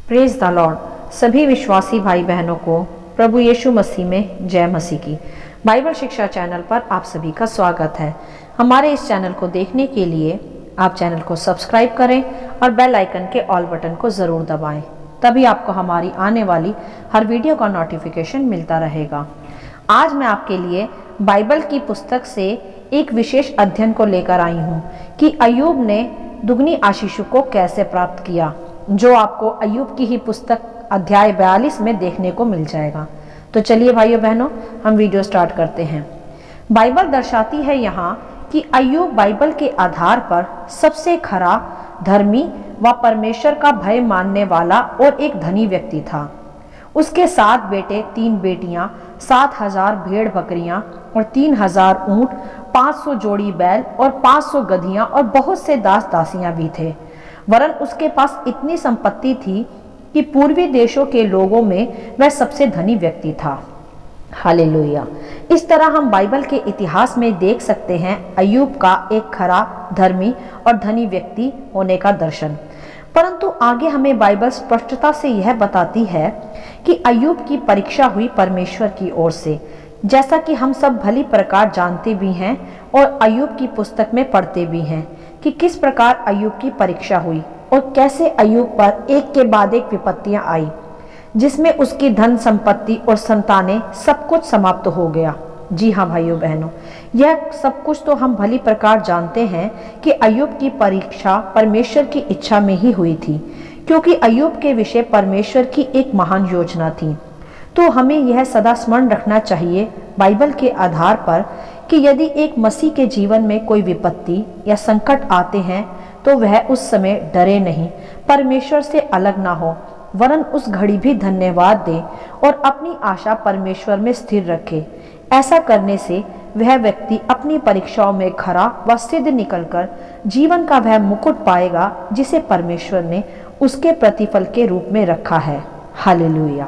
Praise the Lord. सभी विश्वासी भाई बहनों को प्रभु यीशु मसीह में जय मसीह की। बाइबल शिक्षा चैनल पर आप सभी का स्वागत है। हमारे इस चैनल को देखने के लिए आप चैनल को सब्सक्राइब करें और बेल आइकन के ऑल बटन को ज़रूर दबाएं, तभी आपको हमारी आने वाली हर वीडियो का नोटिफिकेशन मिलता रहेगा। आज मैं आपके लिए बाइबल की पुस्तक से एक विशेष अध्ययन को लेकर आई हूँ कि अय्यूब ने दुगनी आशीषों को कैसे प्राप्त किया, जो आपको अय्यूब की ही पुस्तक अध्याय 42 में देखने को मिल जाएगा। तो चलिए भाइयों बहनों, हम वीडियो स्टार्ट करते हैं। बाइबल दर्शाती है यहाँ कि अय्यूब बाइबल के आधार पर सबसे खरा, धर्मी व परमेश्वर का भय मानने वाला और एक धनी व्यक्ति था। उसके 7 बेटे, 3 बेटियां, 7,000 भेड़ बकरियां और 3,000 ऊंट, 500 जोड़ी बैल और 500 गधियां और बहुत से दास दासियां भी थे। वरन उसके पास इतनी संपत्ति थी कि पूर्वी देशों के लोगों में वह सबसे धनी व्यक्ति था। हालेलुया। इस तरह हम बाइबल के इतिहास में देख सकते हैं अय्यूब का एक खरा, धर्मी और धनी व्यक्ति होने का दर्शन। परंतु आगे हमें बाइबल स्पष्टता से यह बताती है कि अय्यूब की परीक्षा हुई परमेश्वर की ओर से, जैसा कि हम सब भली प्रकार जानते भी हैं और अय्यूब की पुस्तक में पढ़ते भी हैं कि किस प्रकार अय्यूब की परीक्षा हुई और कैसे अय्यूब पर एक के बाद एक विपत्तियां आई, जिसमें उसकी धन संपत्ति और संतानें सब कुछ समाप्त हो गया। जी हाँ भाइयों बहनों, यह सब कुछ तो हम भली प्रकार जानते हैं कि अय्यूब की परीक्षा परमेश्वर की इच्छा में ही हुई थी, क्योंकि अय्यूब के विषय परमेश्वर की एक महान योजना थी। तो हमें यह सदा स्मरण रखना चाहिए बाइबल के आधार पर कि यदि एक मसीह के जीवन में कोई विपत्ति या संकट आते हैं तो वह उस समय डरे नहीं, परमेश्वर से अलग ना हो, वरन उस घड़ी भी धन्यवाद दे और अपनी आशा परमेश्वर में स्थिर रखे। ऐसा करने से वह व्यक्ति अपनी परीक्षाओं में खरा व सिद्ध निकलकर जीवन का वह मुकुट पाएगा जिसे परमेश्वर ने उसके प्रतिफल के रूप में रखा है। हालेलुया।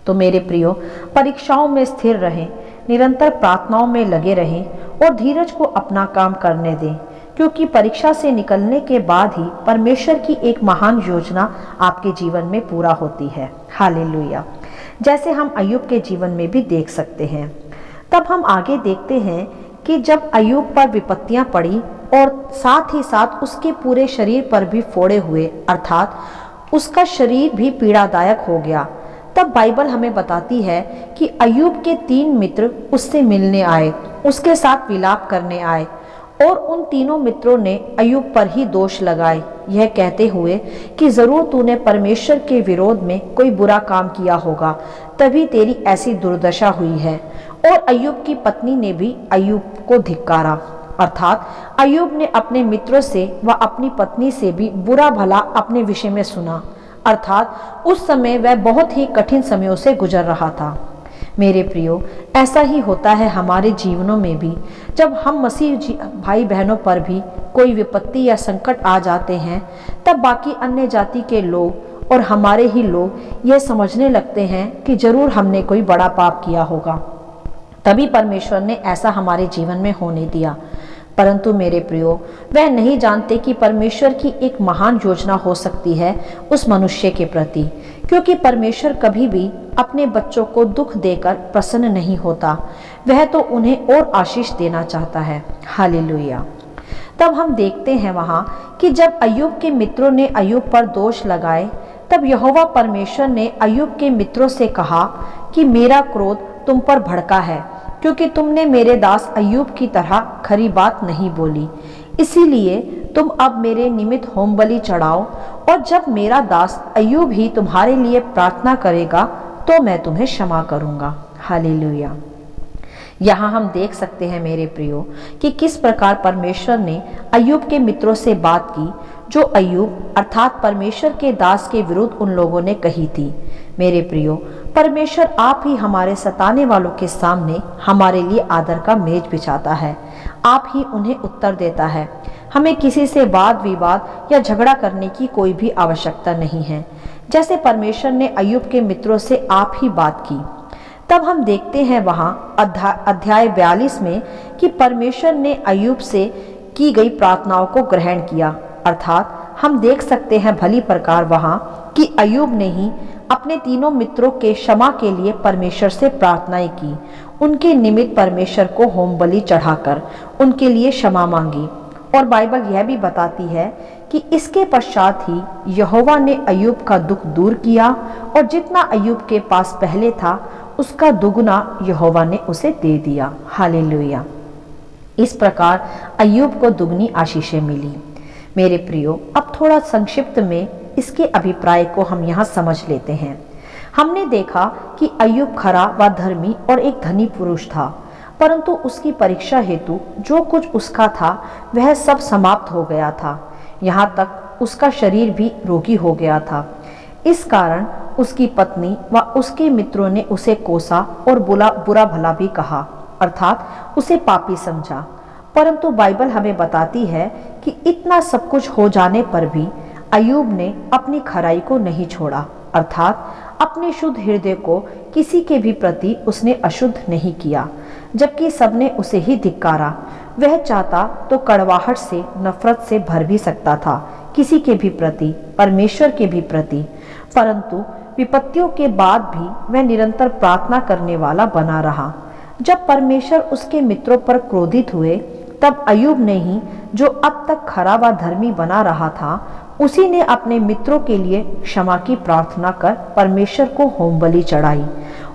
तो मेरे प्रियो, परीक्षाओं में स्थिर रहें, निरंतर प्रार्थनाओं में लगे रहें और धीरज को अपना काम करने दें, क्योंकि परीक्षा से निकलने के बाद ही परमेश्वर की एक महान योजना आपके जीवन में पूरा होती है। हालेलुया। जैसे हम अय्यूब के जीवन में भी देख सकते हैं। तब हम आगे देखते हैं कि जब अय्यूब पर विपत्तियां पड़ी और साथ ही साथ उसके पूरे शरीर पर भी फोड़े हुए, अर्थात उसका शरीर भी पीड़ादायक हो गया, तब बाइबल हमें बताती है कि अय्यूब के 3 मित्र उससे मिलने आए, उसके साथ विलाप करने आए और उन तीनों मित्रों ने अय्यूब पर ही दोष लगाए, यह कहते हुए कि जरूर तूने परमेश्वर के विरोध में कोई बुरा काम किया होगा, तभी तेरी ऐसी दुर्दशा हुई है। और अय्यूब की पत्नी ने भी अय्यूब को धिक्कारा, अर्थात अय्यूब ने अपने मित्रों से व अपनी पत्नी से भी बुरा भला अपने विषय में सुना, अर्थात उस समय वह बहुत ही कठिन समयों से गुजर रहा था। मेरे प्रियो, ऐसा ही होता है हमारे जीवनों में भी। जब हम मसीह भाई बहनों पर भी कोई विपत्ति या संकट आ जाते हैं, तब बाकी अन्य जाति के लोग और हमारे ही लोग यह समझने लगते हैं कि जरूर हमने कोई बड़ा पाप किया होगा, तभी परमेश्वर ने ऐसा हमारे जीवन में होने दिया। परंतु मेरे प्रियो, वह नहीं जानते कि परमेश्वर की एक महान योजना हो सकती है उस मनुष्य के प्रति, क्योंकि परमेश्वर कभी भी अपने बच्चों को दुख देकर प्रसन्न नहीं होता, वह तो उन्हें और आशीष देना चाहता है। हालेलुया। तब हम देखते हैं वहाँ कि जब अय्यूब के मित्रों ने अय्यूब पर दोष लगाए, तब यहोवा परमेश्वर ने अय्यूब के मित्रों से कहा कि मेरा क्रोध तुम पर भड़का है, क्योंकि तुमने मेरे दास अय्यूब की तरह खरी बात नहीं बोली। इसीलिए तुम अब मेरे निमित्त होम बलि चढ़ाओ, और जब मेरा दास अय्यूब ही तुम्हारे लिए प्रार्थना करेगा तो मैं तुम्हें क्षमा करूंगा। हालेलुया। यहाँ हम देख सकते हैं मेरे प्रियो कि किस प्रकार परमेश्वर ने अय्यूब के मित्रों से बात की, जो अय्यूब अर्थात परमेश्वर के दास के विरुद्ध उन लोगों ने कही थी। मेरे प्रियो, परमेश्वर आप ही हमारे सताने वालों के सामने हमारे लिए आदर का मेज बिछाता है, आप ही उन्हें उत्तर देता है। हमें किसी से वाद विवाद या झगड़ा करने की कोई भी आवश्यकता नहीं है, जैसे परमेश्वर ने अय्यूब के मित्रों से आप ही बात की। तब हम देखते हैं वहाँ अध्याय 42 में कि परमेश्वर ने अय्यूब से की गई प्रार्थनाओं को ग्रहण किया, अर्थात हम देख सकते हैं भली प्रकार वहां कि अय्यूब ने ही अपने तीनों मित्रों के क्षमा के लिए परमेश्वर से प्रार्थनाएं की, उनके निमित्त परमेश्वर को होम बलि चढ़ाकर उनके लिए क्षमा मांगी। और बाइबल यह भी बताती है कि इसके पश्चात ही यहोवा ने अय्यूब का दुख दूर किया और जितना अय्यूब के पास पहले था उसका दुगुना यहोवा ने उसे दे दिया। हालेलुया। इस प्रकार अय्यूब को दुगनी आशीषें मिली। मेरे प्रियो, अब थोड़ा संक्षिप्त में इसके अभिप्राय को हम यहाँ समझ लेते हैं। हमने देखा कि अय्यूब खरा व धर्मी और एक धनी पुरुष था, परंतु उसकी परीक्षा हेतु जो कुछ उसका था वह सब समाप्त हो गया था। यहाँ तक उसका शरीर भी रोगी हो गया था। इस कारण उसकी पत्नी व उसके मित्रों ने उसे कोसा और बुरा भला भी कहा, अर्थात उसे पापी समझा। परंतु बाइबल हमें बताती है कि इतना सब कुछ हो जाने पर भी अय्यूब ने अपनी खराई को नहीं छोड़ा, अर्थात अपने शुद्ध हृदय को किसी के भी प्रति उसने अशुद्ध नहीं किया, जबकि सबने उसे ही धिक्कारा। वह चाहता तो कड़वाहट से, नफरत से भर भी सकता था, किसी के भी प्रति, परमेश्वर के भी प्रति। परंतु विपत्तियों के बाद भी वह निरंतर प्रार्थना करने वाला बना रहा। जब परमेश्वर उसके मित्रों पर क्रोधित हुए, तब अय्यूब ने ही, जो अब तक खरा व धर्मी बना रहा था, उसी ने अपने मित्रों के लिए क्षमा की प्रार्थना कर परमेश्वर को होम बलि चढ़ाई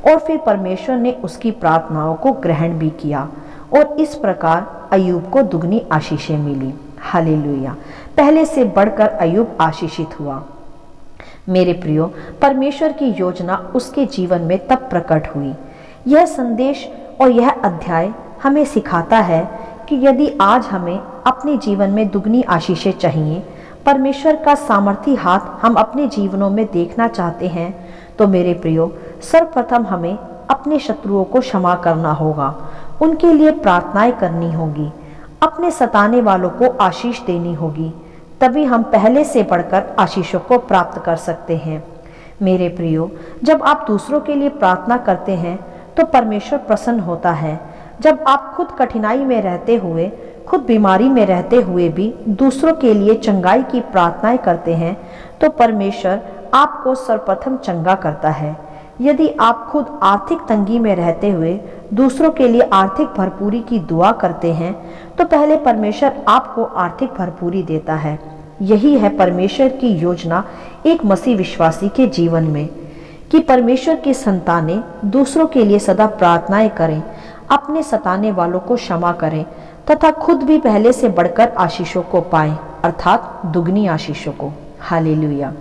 और फिर परमेश्वर ने उसकी प्रार्थनाओं को ग्रहण भी किया और इस प्रकार अय्यूब को दुगनी आशीषें मिली। हालेलुया। पहले से बढ़कर अय्यूब आशीषित हुआ। मेरे प्रियो, परमेश्वर की योजना उसके जीवन में तब प्रकट हुई। यह संदेश और यह अध्याय हमें सिखाता है कि यदि आज हमें अपने जीवन में दुगनी आशीषें चाहिए, परमेश्वर का सामर्थी हाथ हम अपने जीवनों में देखना चाहते हैं, तो मेरे प्रियो, सर्वप्रथम हमें अपने शत्रुओं को क्षमा करना होगा, उनके लिए प्रार्थनाएं करनी होगी, अपने सताने वालों को आशीष देनी होगी। तभी हम पहले से बढ़कर आशीषों को प्राप्त कर सकते हैं। मेरे प्रियो, जब आप दूसरों के लिए प्रार्थना करते हैं तो परमेश्वर प्रसन्न होता है। जब आप खुद कठिनाई में रहते हुए, खुद बीमारी में रहते हुए भी दूसरों के लिए चंगाई की प्रार्थनाएं करते हैं, तो परमेश्वर आपको सर्वप्रथम चंगा करता है। यदि आप खुद आर्थिक तंगी में रहते हुए दूसरों के लिए आर्थिक भरपूरी की दुआ करते हैं, तो पहले परमेश्वर आपको आर्थिक भरपूरी देता है। यही है परमेश्वर की योजना एक मसीह विश्वासी के जीवन में, कि परमेश्वर की संतानें दूसरों के लिए सदा प्रार्थनाएं करें, अपने सताने वालों को क्षमा करें तथा खुद भी पहले से बढ़कर आशीषों को पाएं, अर्थात दुगनी आशीषों को। हालेलुया।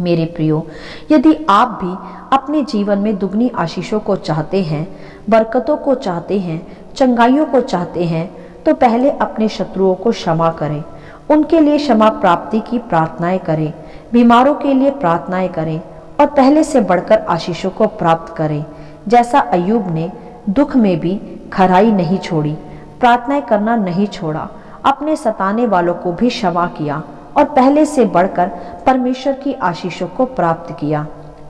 मेरे प्रियो, यदि आप भी अपने जीवन में दुगनी आशीषों को चाहते हैं, बरकतों को चाहते हैं, चंगाइयों को चाहते हैं, तो पहले अपने शत्रुओं को क्षमा करें, उनके लिए क्षमा प्राप्ति की प्रार्थनाएं करें, बीमारों के लिए प्रार्थनाएं करें और पहले से बढ़कर आशीषों को प्राप्त करें। जैसा अय्यूब ने दुख में भी खराई नहीं छोड़ी, प्रार्थनाएं करना नहीं छोड़ा, अपने सताने वालों को भी क्षमा किया और पहले से बढ़कर परमेश्वर की आशीषों को प्राप्त किया।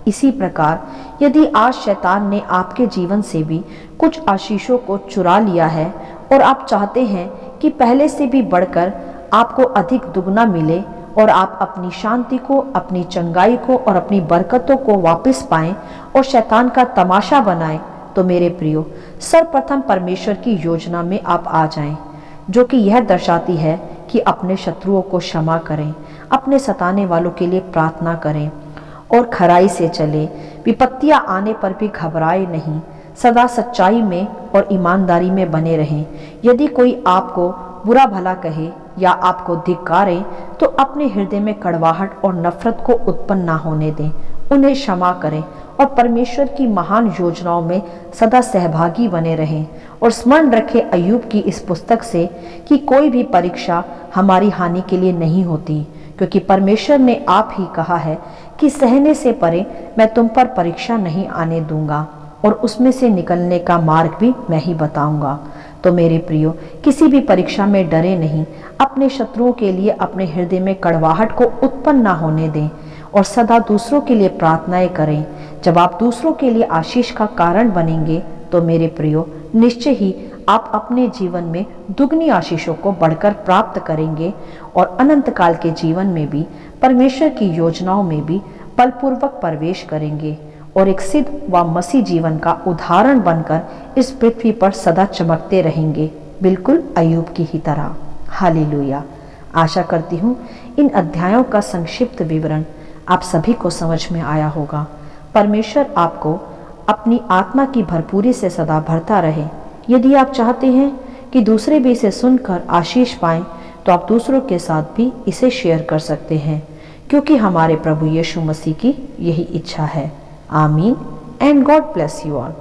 इसी प्रकार यदि आज शैतान ने आपके जीवन से भी कुछ आशीषों को चुरा लिया है और आप चाहते हैं कि पहले से भी बढ़कर आपको अधिक दुगना मिले और आप अपनी शांति को, अपनी चंगाई को और अपनी बरकतों को वापस पाएं और शैतान का तमाशा बनाएं, तो मेरे प्रियो, सर्वप्रथम परमेश्वर की योजना में आप आ जाएं, जो कि यह दर्शाती है कि अपने शत्रुओं को क्षमा करें, अपने सताने वालों के लिए प्रार्थना करें और खराई से चले। विपत्तियां आने पर भी घबराए नहीं, सदा सच्चाई में और ईमानदारी में बने रहें। यदि कोई आपको बुरा भला कहे या आपको धिक्कारे, तो अपने हृदय में कड़वाहट और नफरत को उत्पन्न ना होने दें, उन्हें क्षमा करें और परमेश्वर की महान योजनाओं में सदा सहभागी बने रहें। और स्मरण रखें अय्यूब की इस पुस्तक से कि कोई भी परीक्षा हमारी हानि के लिए नहीं होती, क्योंकि परमेश्वर ने आप ही कहा है कि सहने से परे मैं तुम पर परीक्षा नहीं आने दूंगा और उसमें से निकलने का मार्ग भी मैं ही बताऊंगा। तो मेरे प्रियो, किसी भी परीक्षा में डरे नहीं, अपने शत्रुओं के लिए अपने हृदय में कड़वाहट को उत्पन्न ना होने दें और सदा दूसरों के लिए प्रार्थनाएं करें। जब आप दूसरों के लिए आशीष का कारण बनेंगे, तो मेरे प्रियो, निश्चय ही आप अपने जीवन में दुगनी आशीषों को बढ़कर प्राप्त करेंगे और अनंत काल के जीवन में भी परमेश्वर की योजनाओं में भी बलपूर्वक प्रवेश करेंगे और एक सिद्ध व मसीह जीवन का उदाहरण बनकर इस पृथ्वी पर सदा चमकते रहेंगे, बिल्कुल अय्यूब की ही तरह। हालेलुया। आशा करती हूँ इन अध्यायों का संक्षिप्त विवरण आप सभी को समझ में आया होगा। परमेश्वर आपको अपनी आत्मा की भरपूरी से सदा भरता रहे। यदि आप चाहते हैं कि दूसरे भी इसे सुनकर आशीष पाएं, तो आप दूसरों के साथ भी इसे शेयर कर सकते हैं, क्योंकि हमारे प्रभु यीशु मसीह की यही इच्छा है। आमीन and God bless you all.